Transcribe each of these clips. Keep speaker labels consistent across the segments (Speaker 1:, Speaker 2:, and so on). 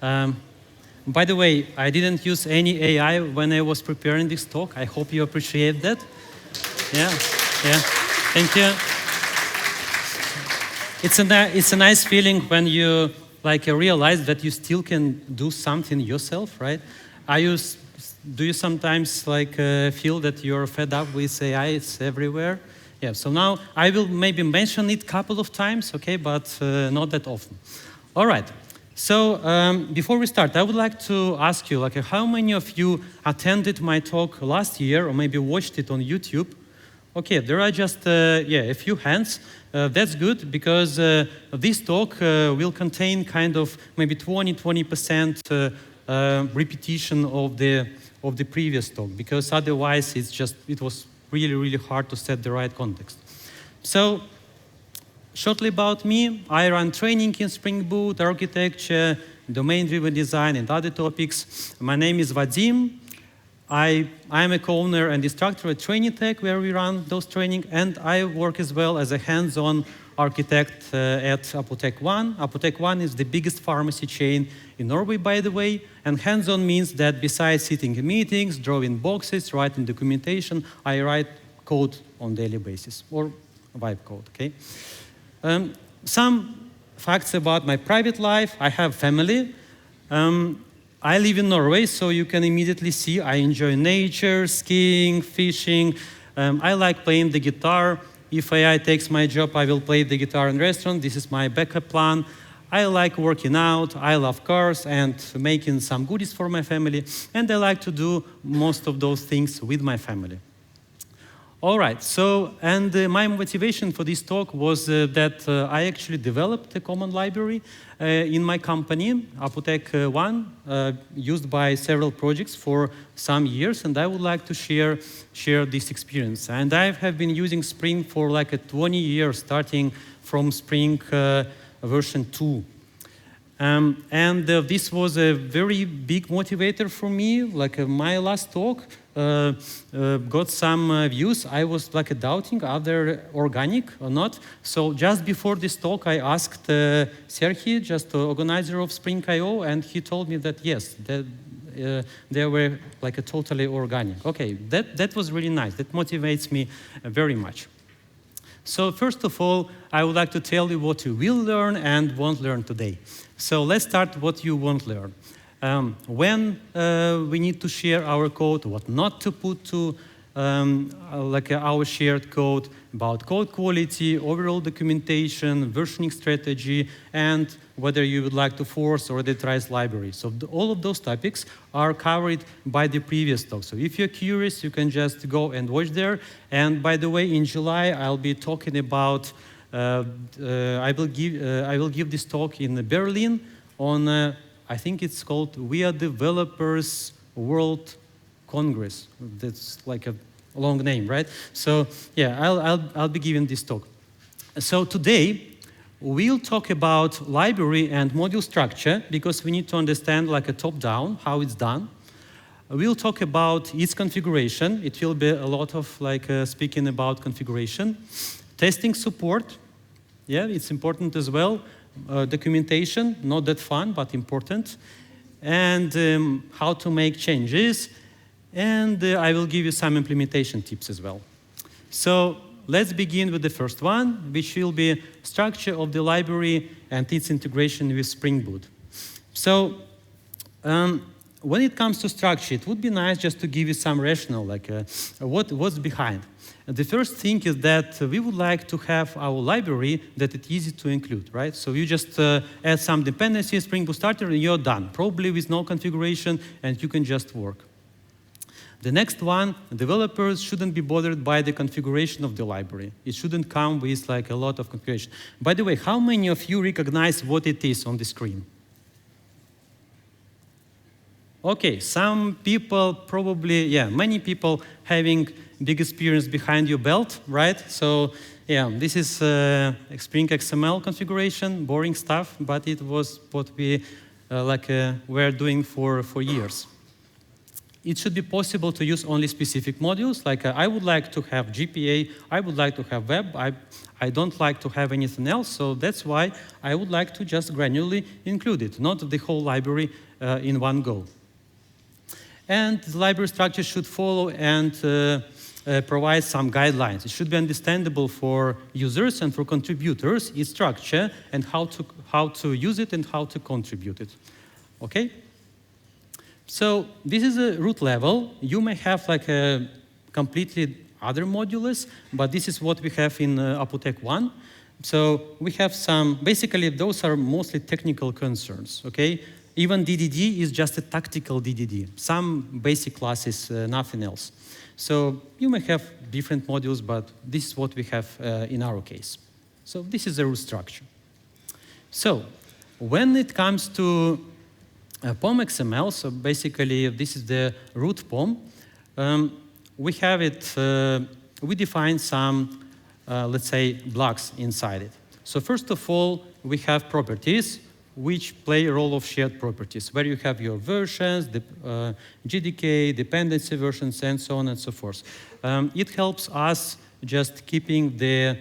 Speaker 1: Um, by the way, I didn't use any AI when I was preparing this talk. I hope you appreciate that. Yeah, yeah. Thank you. It's a nice feeling when you realize that you still can do something yourself, right? Do you sometimes feel that you're fed up with AI? It's everywhere. Yeah. So now I will maybe mention it a couple of times, okay, but not that often. All right. So before we start, I would like to ask you, how many of you attended my talk last year, or maybe watched it on YouTube? Okay, there are just a few hands. That's good because this talk will contain kind of maybe 20% repetition of the previous talk, because otherwise it was really hard to set the right context. So shortly about me, I run training in Spring Boot, architecture, domain-driven design, and other topics. My name is Vadzim. I'm a co-owner and instructor at Training Tech, where we run those training, and I work as well as a hands-on architect at Apotek One. Apotek One is the biggest pharmacy chain in Norway, by the way, and hands-on means that besides sitting in meetings, drawing boxes, writing documentation, I write code on a daily basis, or vibe code, okay? Some facts about my private life. I have family. I live in Norway, so you can immediately see I enjoy nature, skiing, fishing. I like playing the guitar. If AI takes my job, I will play the guitar in restaurant. This is my backup plan. I like working out. I love cars and making some goodies for my family. And I like to do most of those things with my family. All right, so, and my motivation for this talk was that I actually developed a common library in my company, Apotek One, used by several projects for some years, and I would like to share this experience. And I have been using Spring for 20 years, starting from Spring version 2. This was a very big motivator for me. My last talk got some views. I was doubting whether organic or not. So just before this talk, I asked Serhi, just the organizer of Spring.io, and he told me that yes, they were a totally organic. Okay, that was really nice. That motivates me very much. So first of all, I would like to tell you what you will learn and won't learn today. So let's start what you won't learn. When we need to share our code, what not to put to our shared code, about code quality, overall documentation, versioning strategy, and whether you would like to force or detrice libraries. So all of those topics are covered by the previous talk. So if you're curious, you can just go and watch there. And by the way, in July, I'll be talking about, I will give this talk in Berlin on, I think it's called We Are Developers World Congress. That's like a long name, right? So yeah, I'll be giving this talk. So today, we'll talk about library and module structure, because we need to understand a top-down, how it's done. We'll talk about its configuration. It will be a lot of speaking about configuration. Testing support, yeah, it's important as well. Documentation, not that fun, but important. And how to make changes. And I will give you some implementation tips as well. So let's begin with the first one, which will be structure of the library and its integration with Spring Boot. So when it comes to structure, it would be nice just to give you some rationale, what's behind. And the first thing is that we would like to have our library that it's easy to include, right? So you just add some dependencies, Spring Boot starter, and you're done, probably with no configuration, and you can just work. The next one, developers shouldn't be bothered by the configuration of the library. It shouldn't come with a lot of configuration. By the way, how many of you recognize what it is on the screen? Okay, some people probably, yeah, many people having big experience behind your belt, right? So yeah, this is Spring XML configuration, boring stuff, but it was what we were doing for years. It should be possible to use only specific modules, like I would like to have GPA, I would like to have web, I don't like to have anything else, so that's why I would like to just granularly include it, not the whole library in one go. And the library structure should follow and provide some guidelines. It should be understandable for users and for contributors, its structure, and how to use it and how to contribute it. Okay? So this is a root level. You may have like a completely other modules, but this is what we have in Apotec 1. So we have some, basically those are mostly technical concerns, okay? Even DDD is just a tactical DDD. Some basic classes, nothing else. So you may have different modules, but this is what we have in our case. So this is the root structure. So when it comes to POM XML, so basically this is the root POM, we have it, we define some, let's say, blocks inside it. So first of all, we have properties, which play a role of shared properties, where you have your versions, the GDK, dependency versions, and so on and so forth. It helps us just keeping the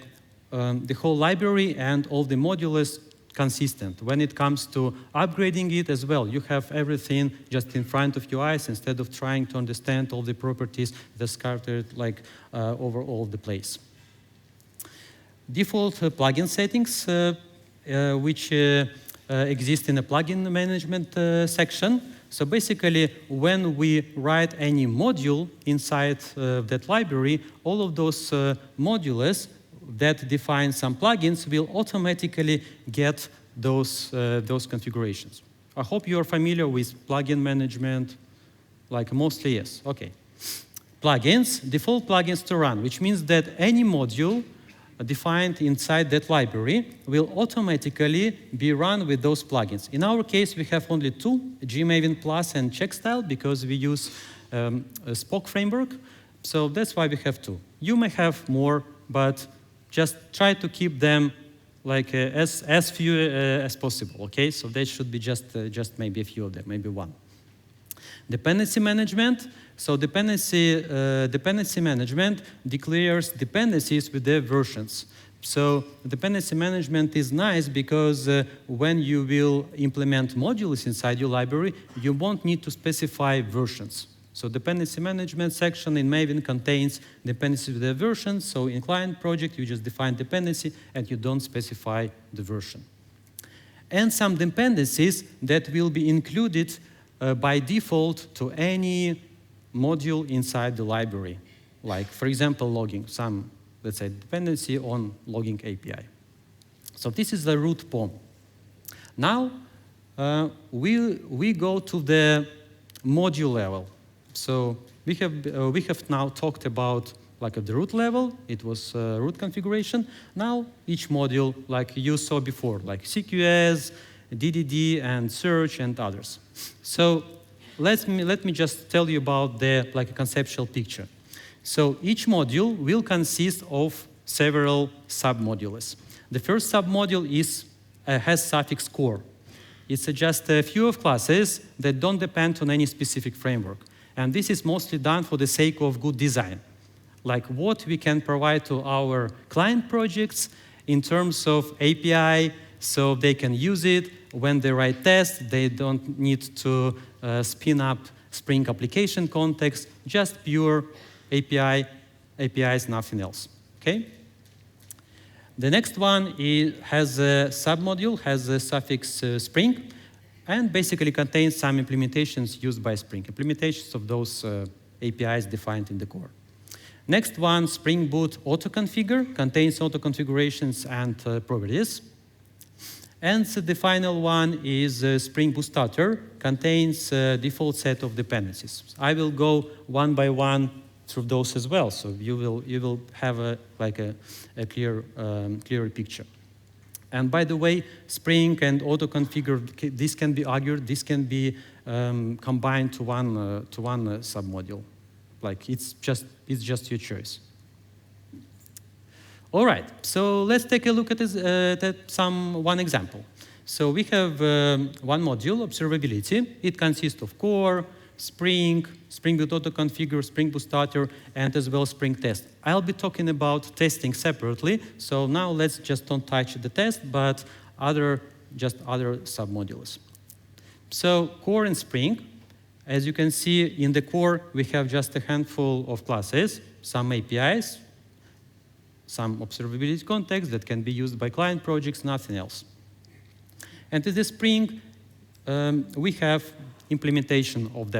Speaker 1: whole library and all the modules consistent. When it comes to upgrading it as well, you have everything just in front of your eyes instead of trying to understand all the properties that are scattered like over all the place. Default plugin settings, which exist in the plugin management section. So basically, when we write any module inside that library, all of those modules that define some plugins will automatically get those configurations. I hope you are familiar with plugin management, like mostly yes. Okay. Plugins, default plugins to run, which means that any module defined inside that library will automatically be run with those plugins. In our case, we have only two, Gmaven Plus and Checkstyle, because we use a Spock framework. So that's why we have two. You may have more, but just try to keep them like as few as possible, okay? So they should be just maybe a few of them, maybe one. Dependency management. So dependency management declares dependencies with their versions. So dependency management is nice because when you will implement modules inside your library, you won't need to specify versions. So dependency management section in Maven contains dependencies with their versions. So in client project, you just define dependency and you don't specify the version. And some dependencies that will be included by default to any module inside the library, like, for example, logging, some, let's say, dependency on logging API. So this is the root POM. Now, we go to the module level. So we have now talked about like at the root level, it was root configuration. Now, each module, like you saw before, like CQS, DDD, and search, and others. So let me just tell you about the like a conceptual picture. So each module will consist of several submodules. The first submodule has suffix core. It's just a few of classes that don't depend on any specific framework. And this is mostly done for the sake of good design, like what we can provide to our client projects in terms of API, so they can use it. When they write tests, they don't need to spin up Spring application context, just pure APIs, nothing else, okay? The next one has a submodule, has a suffix Spring, and basically contains some implementations used by Spring, implementations of those APIs defined in the core. Next one, Spring Boot auto-configure, contains auto-configurations and properties. And the final one is Spring Boot Starter, contains a default set of dependencies. I will go one by one through those as well, so you will have a clearer picture. And by the way, Spring and auto-configure, this can be argued, this can be combined to one submodule. Like it's just your choice. All right, so let's take a look at one example. So we have one module, observability. It consists of core, Spring, Spring Boot auto-configure, Spring Boot starter, and as well Spring test. I'll be talking about testing separately, so now let's just don't touch the test, but just other submodules. So core and Spring, as you can see in the core, we have just a handful of classes, some APIs, some observability context that can be used by client projects, nothing else. And in the Spring, we have implementation of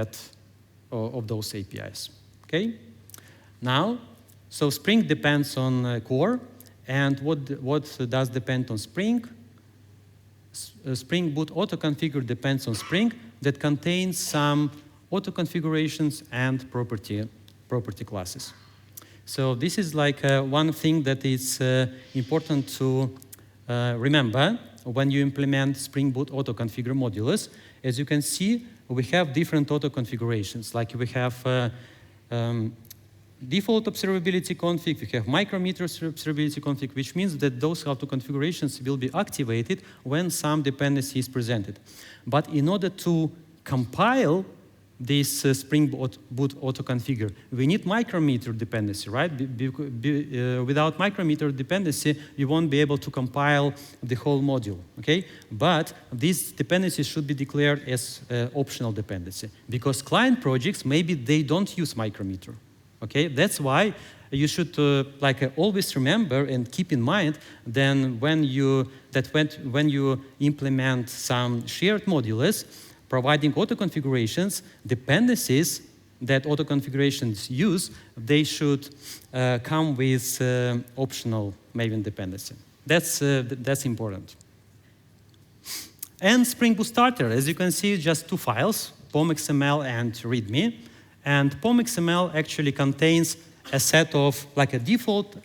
Speaker 1: those APIs. Okay. Now, so Spring depends on core, and what does depend on Spring? Spring Boot auto-configure depends on Spring that contains some auto-configurations and property classes. So this is like one thing that is important to remember when you implement Spring Boot auto-configure modules. As you can see, we have different auto-configurations. Like we have default observability config, we have micrometer observability config, which means that those auto-configurations will be activated when some dependency is presented. But in order to compile this Spring Boot auto-configure, we need micrometer dependency, right? Without micrometer dependency, you won't be able to compile the whole module, okay? But these dependencies should be declared as optional dependency, because client projects, maybe they don't use micrometer, okay? That's why you should always remember and keep in mind then when you implement some shared modules, providing auto-configurations, dependencies that auto-configurations use, they should come with optional Maven dependency. That's important. And Spring Boot starter, as you can see, just two files, pom.xml and readme. And pom.xml actually contains a set of, like a default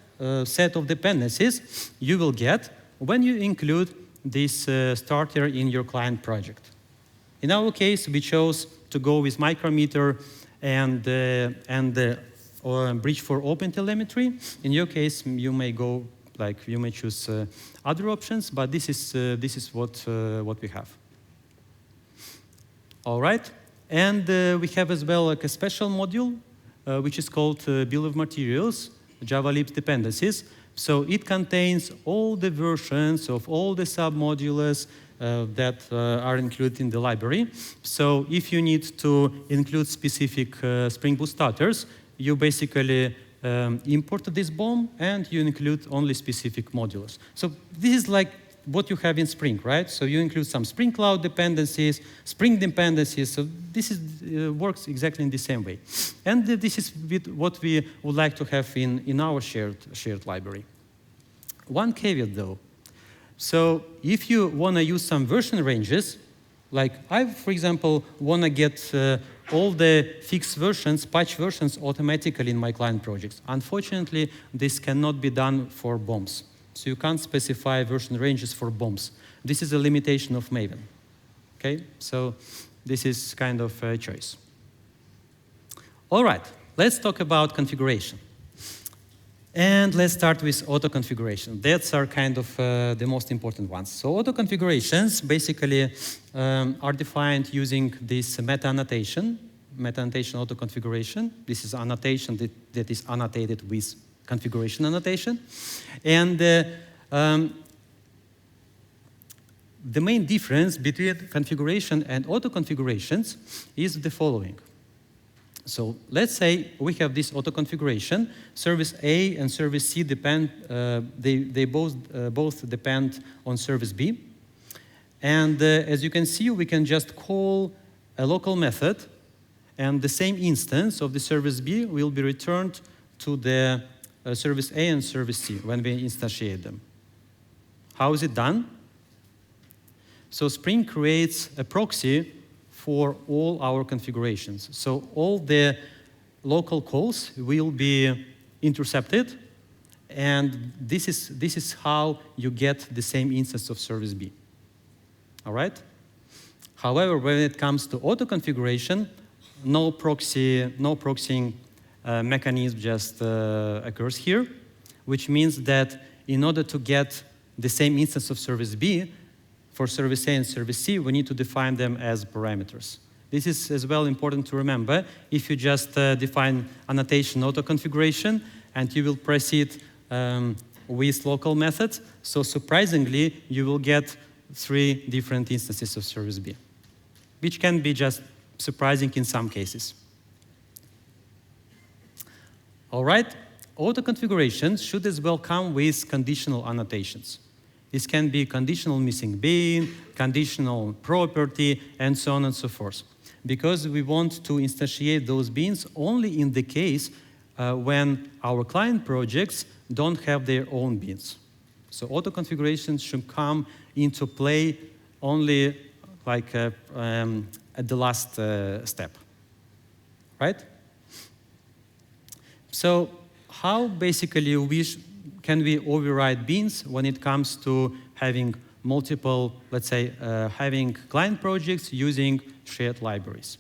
Speaker 1: set of dependencies you will get when you include this starter in your client project. In our case, we chose to go with micrometer and bridge for open telemetry. In your case, you may go you may choose other options, but this is what we have. All right, and we have as well a special module which is called Bill of Materials, Java Libs dependencies. So it contains all the versions of all the submodules that are included in the library. So if you need to include specific Spring Boot starters, you basically import this BOM and you include only specific modules. So this is like what you have in Spring, right? So you include some Spring Cloud dependencies, Spring dependencies. So this works exactly in the same way. And this is what we would like to have in our shared library. One caveat though. So if you want to use some version ranges, like I, for example, want to get all the fixed versions, patch versions automatically in my client projects. Unfortunately, this cannot be done for BOMs. So you can't specify version ranges for BOMs. This is a limitation of Maven. Okay, so this is kind of a choice. All right, let's talk about configuration. And let's start with auto-configuration. That's our kind of the most important ones. So auto-configurations basically are defined using this meta-annotation auto-configuration. This is annotation that is annotated with configuration annotation. And the main difference between configuration and auto-configurations is the following. So let's say we have this auto-configuration. Service A and service C depend, they both depend on service B. And as you can see, we can just call a local method, and the same instance of the service B will be returned to the service A and service C when we instantiate them. How is it done? So Spring creates a proxy for all our configurations. So all the local calls will be intercepted, and this is how you get the same instance of service B. All right? However, when it comes to auto-configuration, no proxying mechanism just occurs here, which means that in order to get the same instance of service B, for service A and service C, we need to define them as parameters. This is as well important to remember. If you just define annotation auto-configuration and you will proceed with local methods, so surprisingly, you will get 3 different instances of service B, which can be just surprising in some cases. All right, auto-configurations should as well come with conditional annotations. This can be conditional missing bean, conditional property, and so on and so forth. Because we want to instantiate those beans only in the case when our client projects don't have their own beans. So auto-configurations should come into play only like at the last step, right? So how basically can we override beans when it comes to having multiple, let's say, having client projects using shared libraries?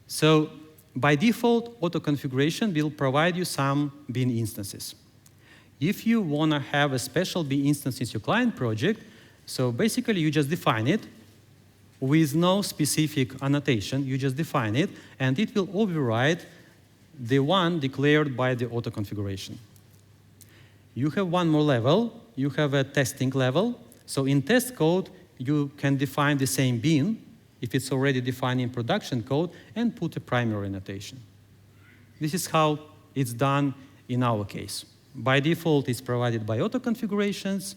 Speaker 1: So by default, auto-configuration will provide you some bean instances. If you want to have a special bean instance in your client project, so basically you just define it with no specific annotation. You just define it, and it will override the one declared by the auto-configuration. You have one more level. You have a testing level. So in test code, you can define the same bean, if it's already defined in production code, and put a primary annotation. This is how it's done in our case. By default, it's provided by auto-configurations.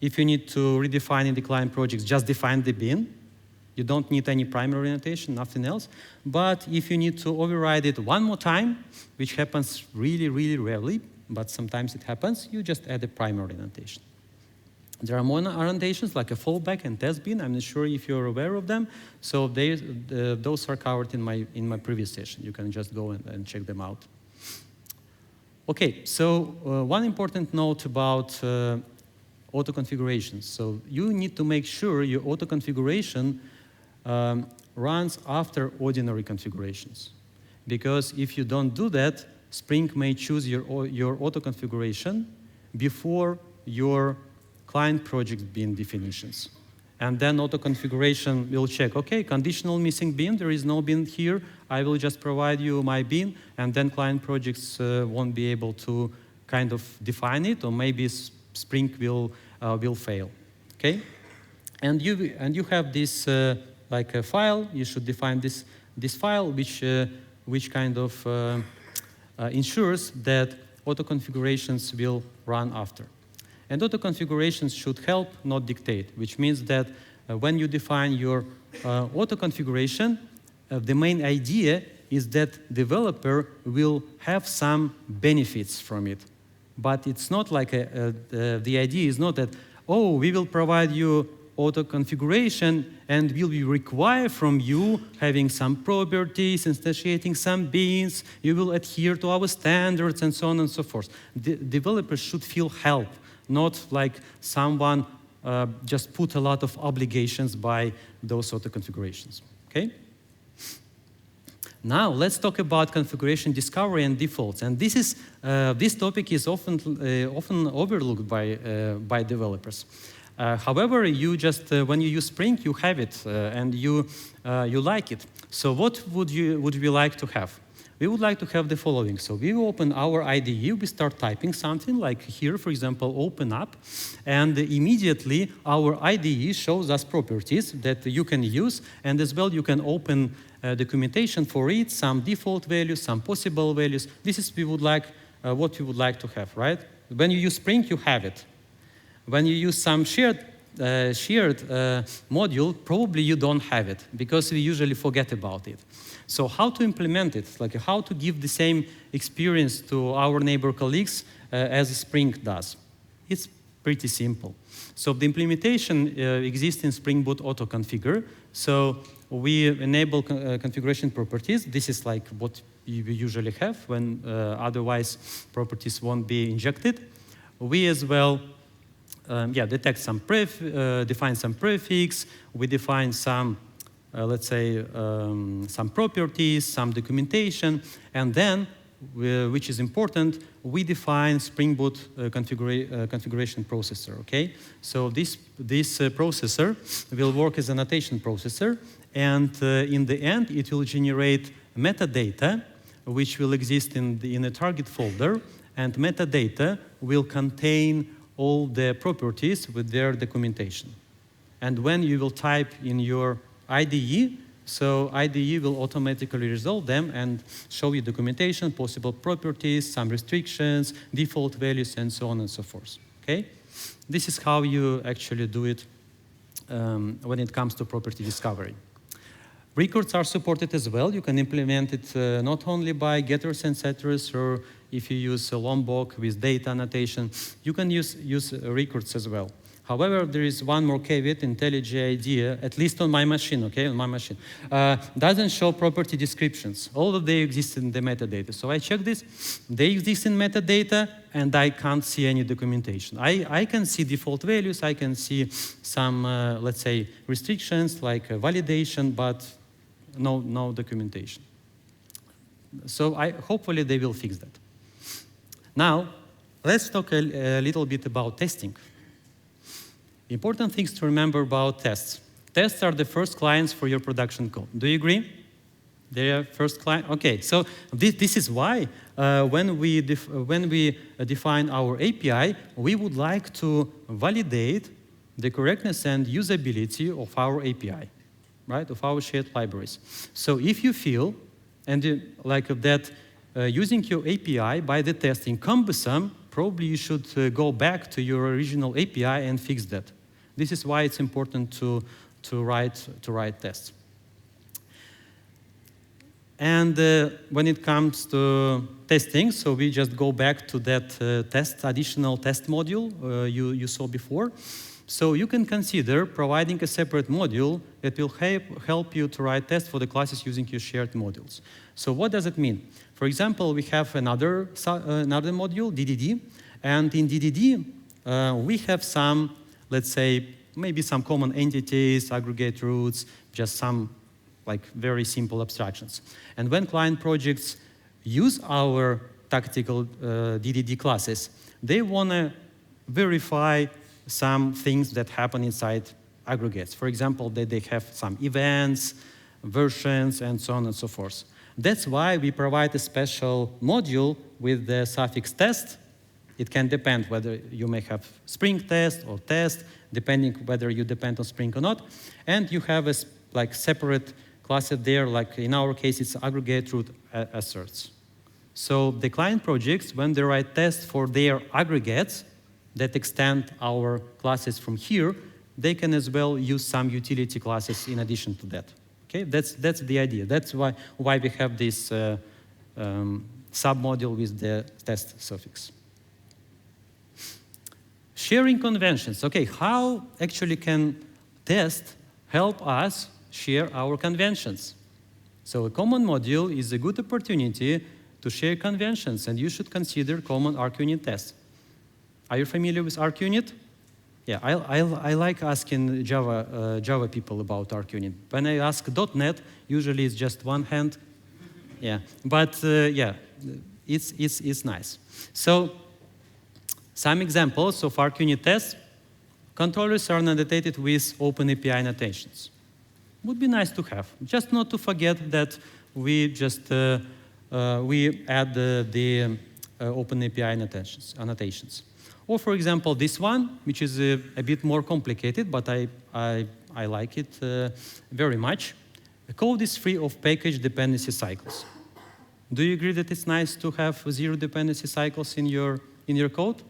Speaker 1: If you need to redefine in the client projects, just define the bean. You don't need any primary annotation, nothing else. But if you need to override it one more time, which happens really, really rarely, but sometimes it happens, you just add a primary annotation. There are more annotations like a fallback and test bean. I'm not sure if you're aware of them. So those are covered in my previous session. You can just go and check them out. Okay, so one important note about auto-configurations. So you need to make sure your auto-configuration runs after ordinary configurations. Because if you don't do that, Spring may choose your auto-configuration before your client project bean definitions. And then auto-configuration will check, okay, conditional missing bean, there is no bean here, I will just provide you my bean, and then client projects won't be able to kind of define it, or maybe Spring will fail, okay? And you have this like a file. You should define this file, which kind of ensures that auto-configurations will run after. And auto-configurations should help, not dictate, which means that when you define your auto-configuration, the main idea is that developer will have some benefits from it. But it's not like the idea is not that, oh, we will provide you auto-configuration and will be required from you having some properties, instantiating some beans, you will adhere to our standards, and so on and so forth. Developers should feel help, not like someone just put a lot of obligations by those auto-configurations, okay? Now, let's talk about configuration discovery and defaults. And this topic is often overlooked by developers. However, you just when you use Spring, you have it and you like it. So what would we like to have? We would like to have the following. So we open our IDE, we start typing something like here, for example, open up, and immediately our IDE shows us properties that you can use, and as well you can open documentation for it, some default values, some possible values. This is what we would like to have, right? When you use Spring, you have it. When you use some shared module, probably you don't have it, because we usually forget about it. So how to implement it, like how to give the same experience to our neighbor colleagues as Spring does? It's pretty simple. So the implementation exists in Spring Boot auto-configure. So we enable configuration properties. This is like what you usually have when otherwise properties won't be injected. We as well detect some define some prefix. We define some, let's say, some properties, some documentation, and then, which is important, we define Spring Boot configuration processor. Okay, so this processor will work as an annotation processor, and in the end, it will generate metadata, which will exist in a target folder, and metadata will contain all the properties with their documentation. And when you will type in your IDE, so IDE will automatically resolve them and show you documentation, possible properties, some restrictions, default values, and so on and so forth. Okay? This is how you actually do it when it comes to property discovery. Records are supported as well. You can implement it not only by getters and setters, or if you use a Lombok with data annotation, you can use records as well. However, there is one more caveat. IntelliJ IDEA, at least on my machine, okay, on my machine, doesn't show property descriptions, although they exist in the metadata. So I checked this. They exist in metadata, and I can't see any documentation. I can see default values. I can see some, let's say, restrictions like validation, but no documentation. So hopefully they will fix that. Now, let's talk a little bit about testing. Important things to remember about tests. Tests are the first clients for your production code. Do you agree? They are first client? Okay, so this is why when we define our API, we would like to validate the correctness and usability of our API, right, of our shared libraries. So if you feel like that using your API by the testing cumbersome, probably you should go back to your original API and fix that. This is why it's important to write tests. And when it comes to testing, so we just go back to that additional test module you saw before. So you can consider providing a separate module that will help you to write tests for the classes using your shared modules. So what does it mean? For example, we have another module, DDD, and in DDD we have some, let's say, maybe some common entities, aggregate roots, just some like very simple abstractions. And when client projects use our tactical DDD classes, they want to verify some things that happen inside aggregates. For example, they have some events, versions, and so on and so forth. That's why we provide a special module with the suffix test. It can depend whether you may have Spring test or test, depending whether you depend on Spring or not. And you have a separate class there, like in our case, it's aggregate root asserts. So the client projects, when they write tests for their aggregates that extend our classes from here, they can as well use some utility classes in addition to that. Okay, that's the idea. That's why we have this submodule with the test suffix. Sharing conventions. Okay, how actually can test help us share our conventions? So a common module is a good opportunity to share conventions, and you should consider common RQUnit tests. Are you familiar with RQUnit? Yeah, I like asking Java people about RQUnit. When I ask .NET, usually it's just one hand. Yeah, but yeah, it's nice. So some examples of RQUnit tests. Controllers are annotated with OpenAPI annotations. Would be nice to have, just not to forget that we just we add the OpenAPI annotations. Or for example, this one, which is a bit more complicated, but I like it very much. The code is free of package dependency cycles. Do you agree that it's nice to have 0 dependency cycles in your code?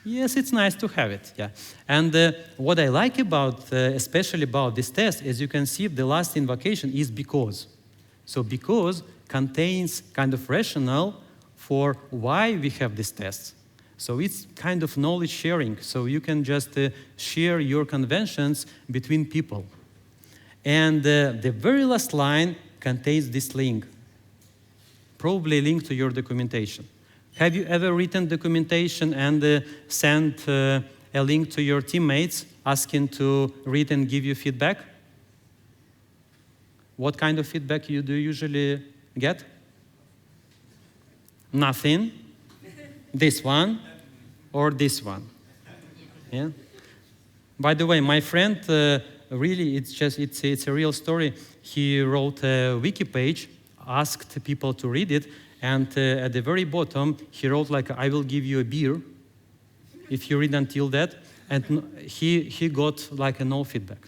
Speaker 1: Yes, it's nice to have it, yeah. And what I like about, especially about this test, as you can see, the last invocation is because. So because contains kind of rationale for why we have this test. So it's kind of knowledge sharing. So you can just share your conventions between people. And the very last line contains this link, probably a link to your documentation. Have you ever written documentation and sent a link to your teammates asking to read and give you feedback? What kind of feedback do you usually get? Nothing. This one or this one? Yeah. By the way, my friend really, it's a real story. He wrote a wiki page, asked people to read it, and at the very bottom, he wrote like, I will give you a beer if you read until that. And he got like no feedback.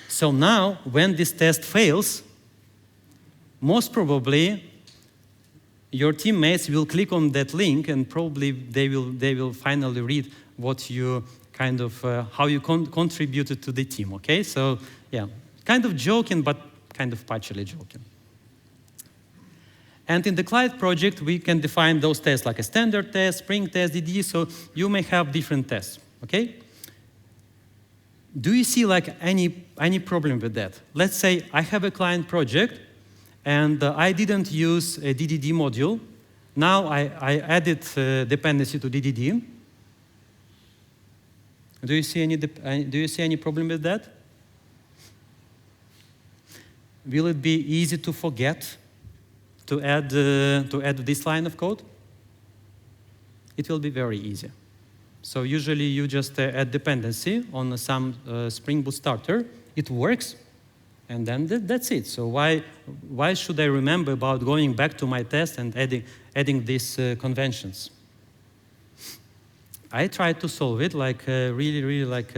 Speaker 1: So now, when this test fails, most probably your teammates will click on that link, and probably they will finally read what you kind of how you contributed to the team. Okay, so yeah, kind of joking, but kind of partially joking. And in the client project, we can define those tests like a standard test, Spring test, DD, so you may have different tests, okay? Do you see like any problem with that? Let's say I have a client project, and I didn't use a DDD module. Now I added dependency to DDD. Do you see any problem with that? Will it be easy to forget to add this line of code? It will be very easy. So usually you just add dependency on some Spring Boot starter. It works, and then that's it. So why should I remember about going back to my test and adding these conventions? I tried to solve it, like really like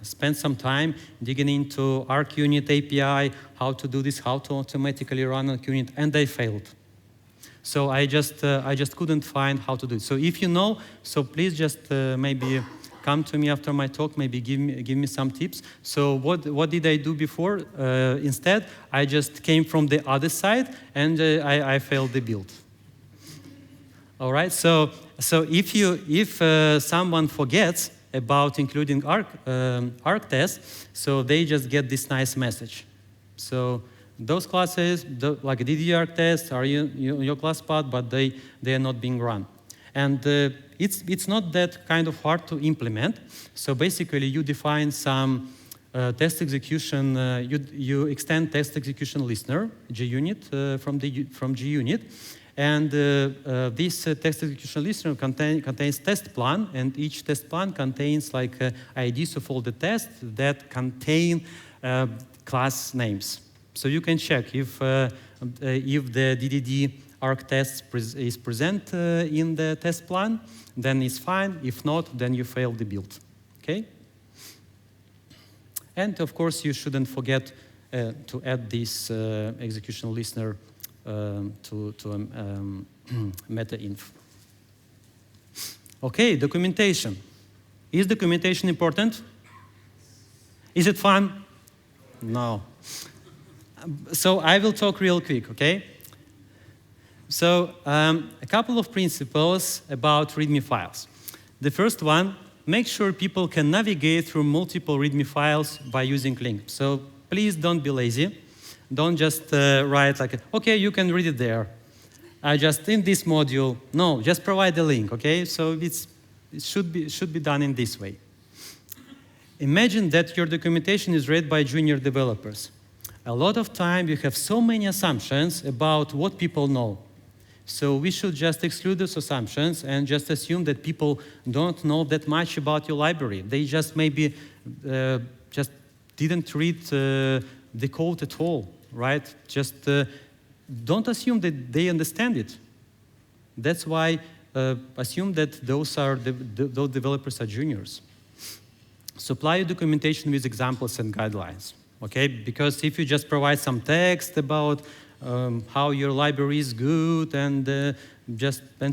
Speaker 1: spend some time digging into ArcUnit API, how to do this, how to automatically run ArcUnit, and I failed. So I just couldn't find how to do it. So if you know, so please just maybe come to me after my talk, maybe give me some tips. So what did I do before? Instead, I just came from the other side, and I failed the build. All right, so if someone forgets about including arc tests, so they just get this nice message. So those classes, like DD arc tests, are your class path, but they are not being run. And it's not that kind of hard to implement. So basically, you define some test execution. You extend test execution listener JUnit from JUnit. And this test execution listener contains test plan, and each test plan contains like IDs of all the tests that contain class names. So you can check if the DDD arc test is present in the test plan, then it's fine. If not, then you fail the build. Okay? And of course, you shouldn't forget to add this execution listener to meta-inf. Okay, documentation. Is documentation important? Is it fun? No. So I will talk real quick, okay? So a couple of principles about README files. The first one, make sure people can navigate through multiple README files by using links. So please don't be lazy. Don't just write like, okay, you can read it there. Just in this module. No, just provide the link, okay? So it should be done in this way. Imagine that your documentation is read by junior developers. A lot of time you have so many assumptions about what people know. So we should just exclude those assumptions and just assume that people don't know that much about your library. They just maybe just didn't read the code at all. Right? Just don't assume that they understand it. That's why assume that those developers are juniors. Supply your documentation with examples and guidelines. Okay? Because if you just provide some text about how your library is good and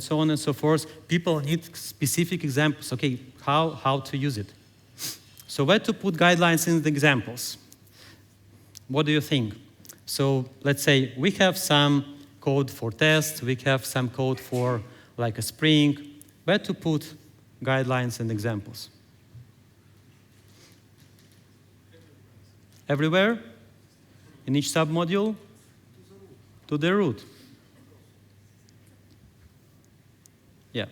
Speaker 1: so on and so forth, people need specific examples. Okay, how to use it. So where to put guidelines in the examples? What do you think? So let's say we have some code for tests, we have some code for like a Spring. Where to put guidelines and examples? Everywhere? In each submodule? To the root. Yeah,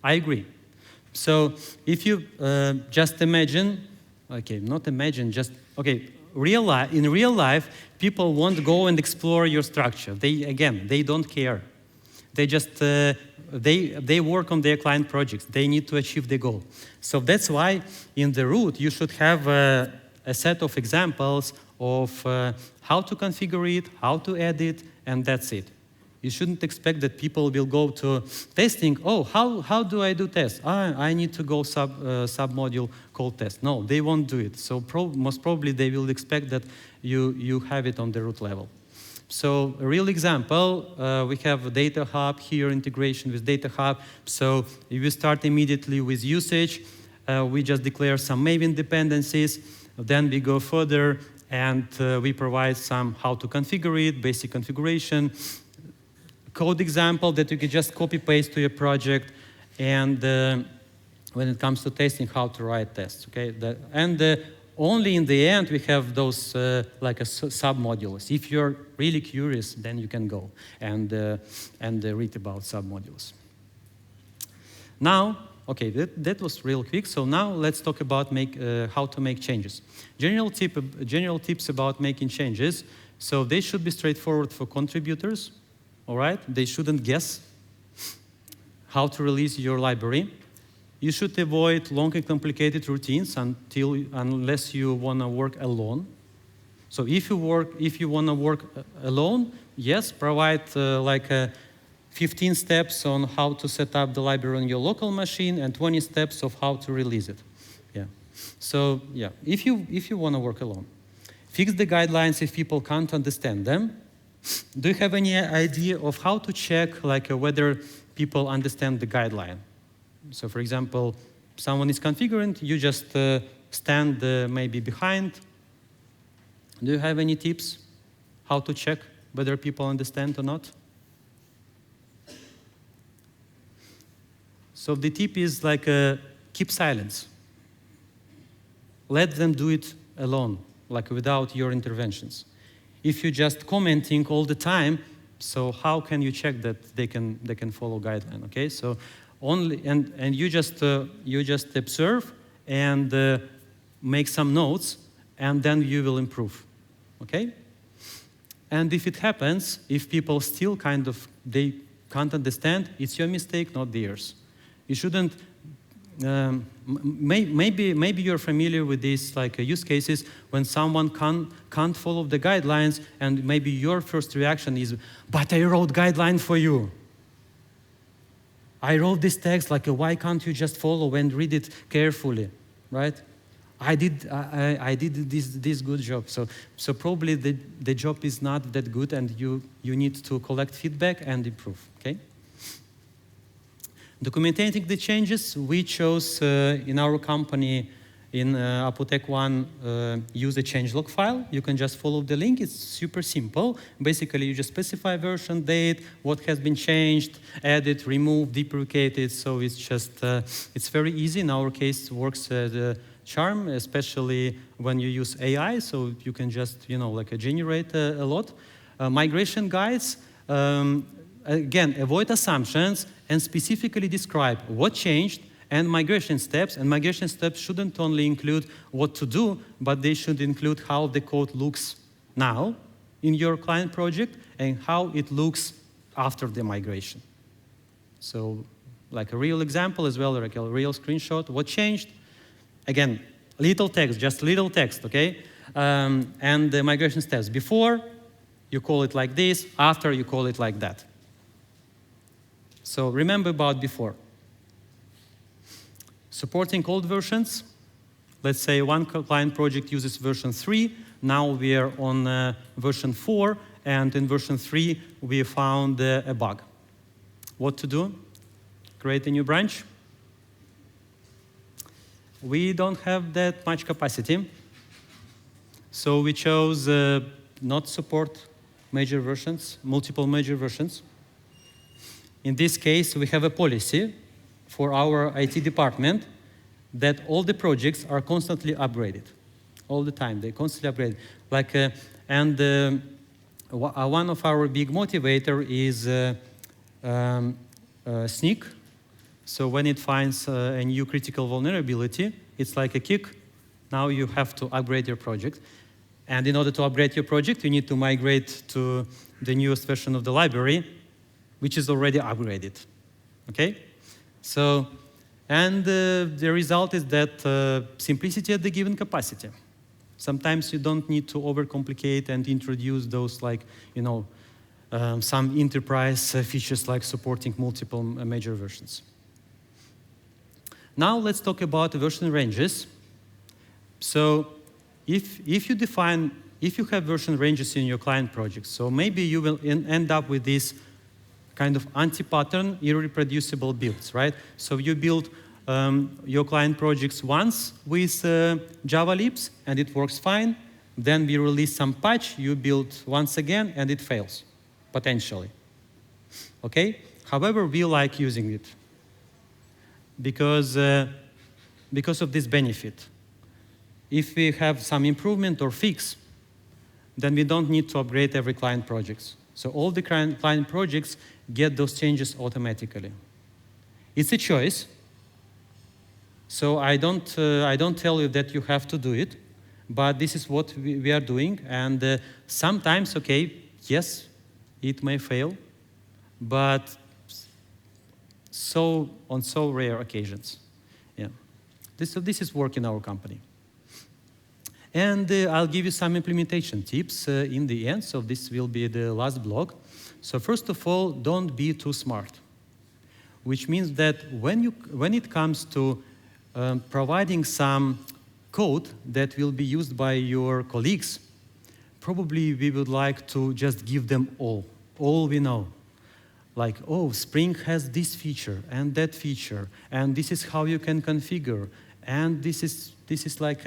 Speaker 1: I agree. So if you just imagine, okay, not imagine, just, okay, in real life, people won't go and explore your structure. They don't care. They just they work on their client projects. They need to achieve the goal. So that's why in the root you should have a set of examples of how to configure it, how to edit, and that's it. You shouldn't expect that people will go to testing. Oh, how do I do tests? I need to go sub-module called test. No, they won't do it. So most probably they will expect that you have it on the root level. So a real example, we have a Data Hub here, integration with Data Hub. So if you start immediately with usage, we just declare some Maven dependencies. Then we go further and we provide some how to configure it, basic configuration, code example that you can just copy paste to your project, and when it comes to testing, how to write tests. Okay, only in the end we have those like a sub-modules. If you're really curious, then you can go and read about sub-modules. Now, okay, that was real quick. So now let's talk about how to make changes. General tips about making changes. So they should be straightforward for contributors. All right, they shouldn't guess how to release your library. You should avoid long and complicated routines unless you want to work alone. So if you want to work alone, yes, provide like 15 steps on how to set up the library on your local machine and 20 steps of how to release it. Yeah. So yeah, if you want to work alone, fix the guidelines if people can't understand them. Do you have any idea of how to check whether people understand the guideline? So for example, someone is configuring, you just stand maybe behind. Do you have any tips how to check whether people understand or not? So the tip is keep silence. Let them do it alone, without your interventions. If you're just commenting all the time, so how can you check that they can follow guideline? Okay, so and you just observe and make some notes, and then you will improve. Okay, and if it happens, if people still they can't understand, it's your mistake, not theirs. You shouldn't. Maybe you're familiar with these use cases when someone can't follow the guidelines, and maybe your first reaction is, but I wrote guideline for you. I wrote this text, why can't you just follow and read it carefully, right? I did this good job. So probably the job is not that good, and you need to collect feedback and improve, okay? Documenting the changes, we chose in our company, in Apotec One, use a changelog file. You can just follow the link. It's super simple. Basically, you just specify version, date, what has been changed, edit, remove, deprecate it. So it's just, it's very easy. In our case, it works as a charm, especially when you use AI. So you can just, generate a lot. Migration guides. Again, avoid assumptions and specifically describe what changed and migration steps. And migration steps shouldn't only include what to do, but they should include how the code looks now in your client project and how it looks after the migration. So a real example as well, like a real screenshot. What changed? Again, little text, just little text, okay? And the migration steps. Before, you call it like this. After, you call it like that. So remember about before. Supporting old versions. Let's say one client project uses version 3. Now we are on version 4. And in version 3, we found a bug. What to do? Create a new branch. We don't have that much capacity. So we chose not support major versions, multiple major versions. In this case, we have a policy for our IT department that all the projects are constantly upgraded. All the time, they constantly upgrade. One of our big motivator is sneak. So when it finds a new critical vulnerability, it's like a kick. Now you have to upgrade your project. And in order to upgrade your project, you need to migrate to the newest version of the library, which is already upgraded. okay? So, and the result is that simplicity at the given capacity. Sometimes you don't need to overcomplicate and introduce those like, some enterprise features like supporting multiple major versions. Now let's talk about version ranges. So if you have version ranges in your client projects, so maybe you will end up with this kind of anti-pattern, irreproducible builds, right? So you build your client projects once with Java libs, and it works fine. Then we release some patch, you build once again, and it fails, potentially. Okay? However, we like using it because of this benefit. If we have some improvement or fix, then we don't need to upgrade every client projects. So all the client projects get those changes automatically. It's a choice. So I don't tell you that you have to do it, but this is what we are doing. And sometimes, okay, yes, it may fail, but on so rare occasions. Yeah. This is work in our company. And I'll give you some implementation tips in the end. So this will be the last block. So first of all, don't be too smart, which means that when it comes to providing some code that will be used by your colleagues, probably we would like to just give them all we know. Like, oh, Spring has this feature and that feature, and this is how you can configure, and this is like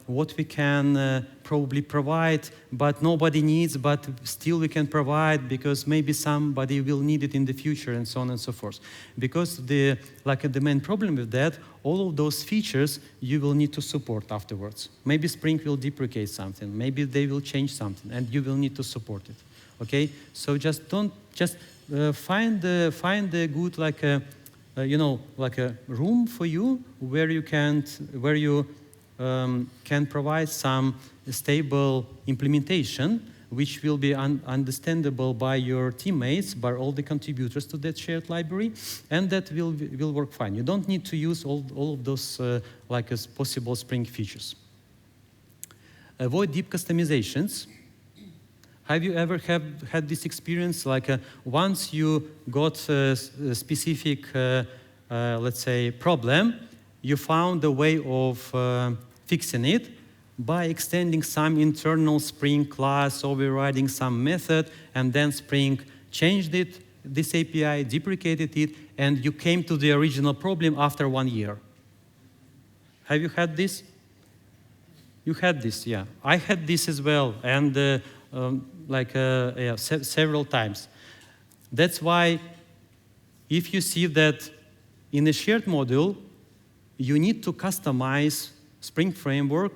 Speaker 1: what we can probably provide, but nobody needs, but still we can provide because maybe somebody will need it in the future, and so on and so forth. Because the main problem with that, all of those features you will need to support afterwards. Maybe Spring will deprecate something, maybe they will change something, and you will need to support it. Okay, so find a good like a room for you where you can provide some stable implementation, which will be understandable by your teammates, by all the contributors to that shared library, and that will work fine. You don't need to use all of those as possible Spring features. Avoid deep customizations. Have you ever had this experience, once you got a specific, let's say, problem, you found a way of fixing it by extending some internal Spring class, overriding some method, and then Spring changed it, this API, deprecated it, and you came to the original problem after 1 year. Have you had this? You had this, yeah. I had this as well, and several times. That's why if you see that in a shared module, you need to customize Spring Framework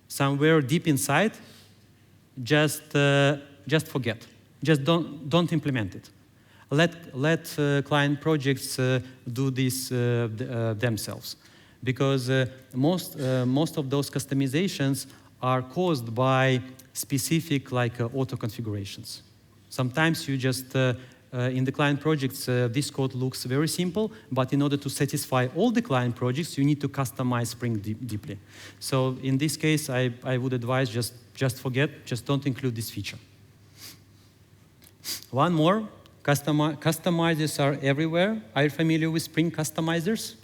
Speaker 1: somewhere deep inside, just forget. Just don't implement it. Let client projects do this themselves, because most of those customizations are caused by specific auto configurations. Sometimes you just in the client projects, this code looks very simple, but in order to satisfy all the client projects, you need to customize Spring deeply. So in this case, I would advise just forget, just don't include this feature. One more, customizers are everywhere. Are you familiar with Spring customizers?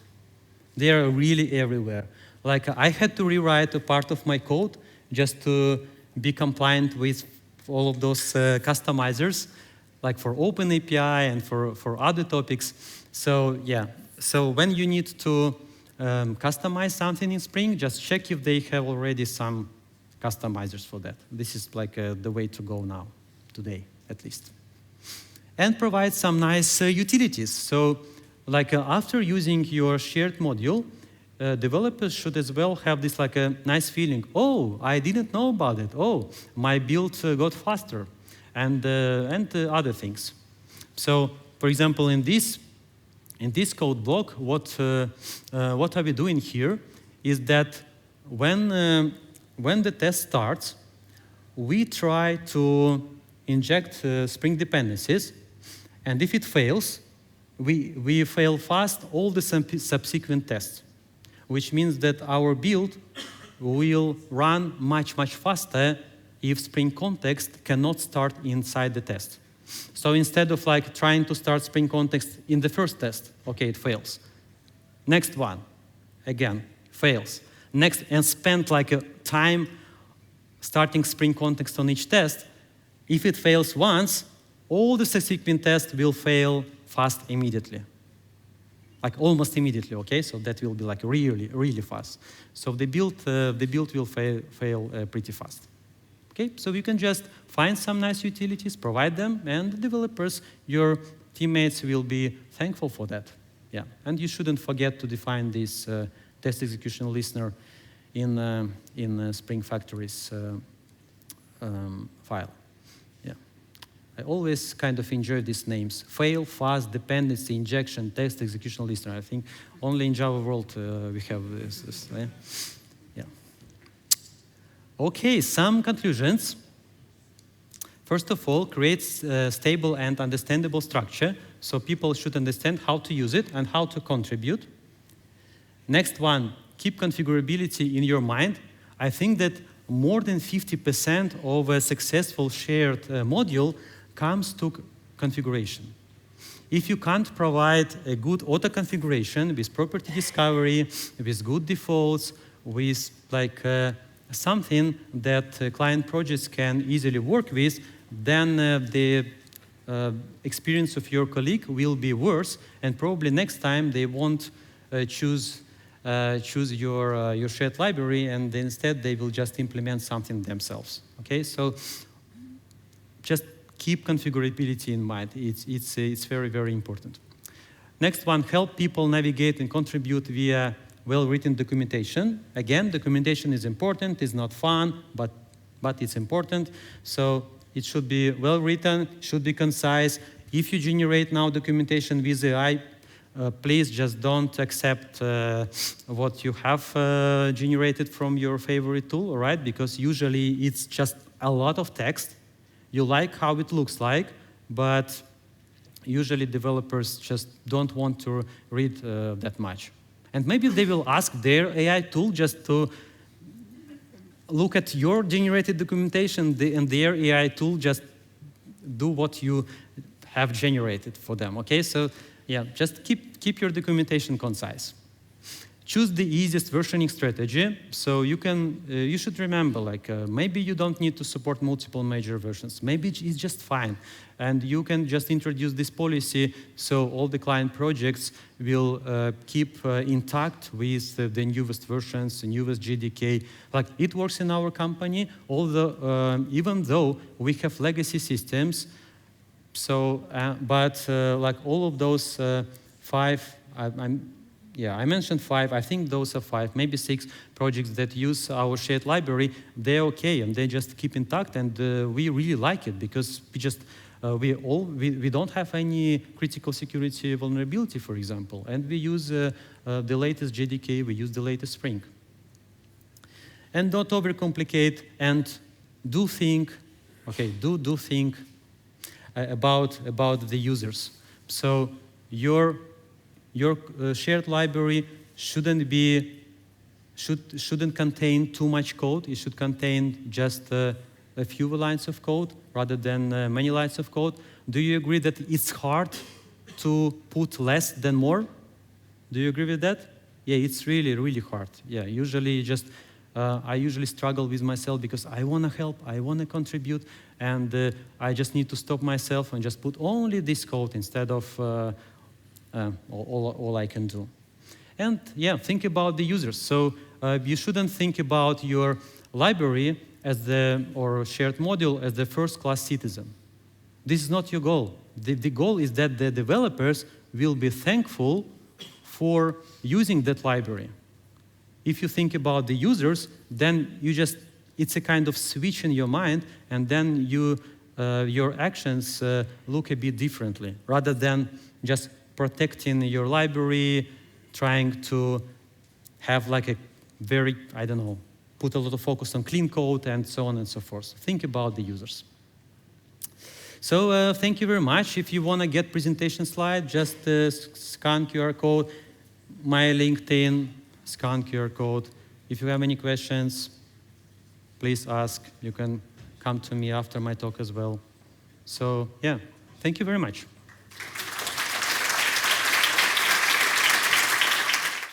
Speaker 1: They are really everywhere. I had to rewrite a part of my code just to be compliant with all of those customizers, like for Open API and for other topics. So yeah, so when you need to customize something in Spring, just check if they have already some customizers for that. This is the way to go now, today at least. And provide some nice utilities. So after using your shared module, developers should as well have this a nice feeling. Oh, I didn't know about it. Oh, my build got faster, and other things. So, for example, in this code block, what are we doing here is that when the test starts, we try to inject Spring dependencies, and if it fails, we fail fast all the subsequent tests, which means that our build will run much, much faster if Spring Context cannot start inside the test. So instead of like trying to start Spring Context in the first test, okay, it fails. Next one, again, fails. Next, and spend like a time starting Spring Context on each test. If it fails once, all the subsequent tests will fail fast immediately. Like almost immediately, okay? So that will be like really, really fast. So the build will fail pretty fast. Okay, so you can just find some nice utilities, provide them, and the developers, your teammates will be thankful for that. Yeah, and you shouldn't forget to define this test execution listener in Spring Factory's file. Yeah, I always kind of enjoy these names: fail, fast, dependency, injection, test execution listener. I think only in Java world we have this. Yeah. Okay, some conclusions. First of all, create stable and understandable structure, so people should understand how to use it and how to contribute. Next one, keep configurability in your mind. I think that more than 50% of a successful shared module comes to configuration. If you can't provide a good auto-configuration with property discovery, with good defaults, with like something that client projects can easily work with, then the experience of your colleague will be worse, and probably next time they won't choose your shared library, and instead they will just implement something themselves. Okay, so just keep configurability in mind. It's very, very important. Next one, help people navigate and contribute via well-written documentation. Again, documentation is important. It's not fun, but it's important. So it should be well-written, should be concise. If you generate now documentation with AI, please just don't accept what you have generated from your favorite tool, all right? Because usually it's just a lot of text. You like how it looks like, but usually developers just don't want to read that much. And maybe they will ask their AI tool just to look at your generated documentation, and their AI tool just do what you have generated for them, okay? So yeah, just keep your documentation concise. Choose the easiest versioning strategy. So you should remember, like maybe you don't need to support multiple major versions. Maybe it's just fine. And you can just introduce this policy so all the client projects will keep intact with the newest versions, the newest JDK. Like it works in our company, although even though we have legacy systems. So, but like all of those five, I mentioned 5. I think those are 5, maybe 6 projects that use our shared library. They're okay, and they just keep intact, and we really like it because we don't have any critical security vulnerability, for example, and we use the latest JDK. We use the latest Spring. And don't overcomplicate, and do think about the users. So your shared library shouldn't contain too much code. It should contain just a few lines of code rather than many lines of code. Do you agree that it's hard to put less than more? Do you agree with that? Yeah, it's really, really hard. Yeah, usually I usually struggle with myself because I want to help, I want to contribute, and I just need to stop myself and just put only this code instead of all I can do. And yeah, think about the users. So you shouldn't think about your library or shared module as the first-class citizen. This is not your goal. The goal is that the developers will be thankful for using that library. If you think about the users, then it's a kind of switch in your mind, and then your actions look a bit differently, rather than just protecting your library, trying to have like a very, put a lot of focus on clean code and so on and so forth. Think about the users. So thank you very much. If you want to get presentation slide, just scan QR code, my LinkedIn, scan QR code. If you have any questions, please ask. You can come to me after my talk as well. So yeah, thank you very much.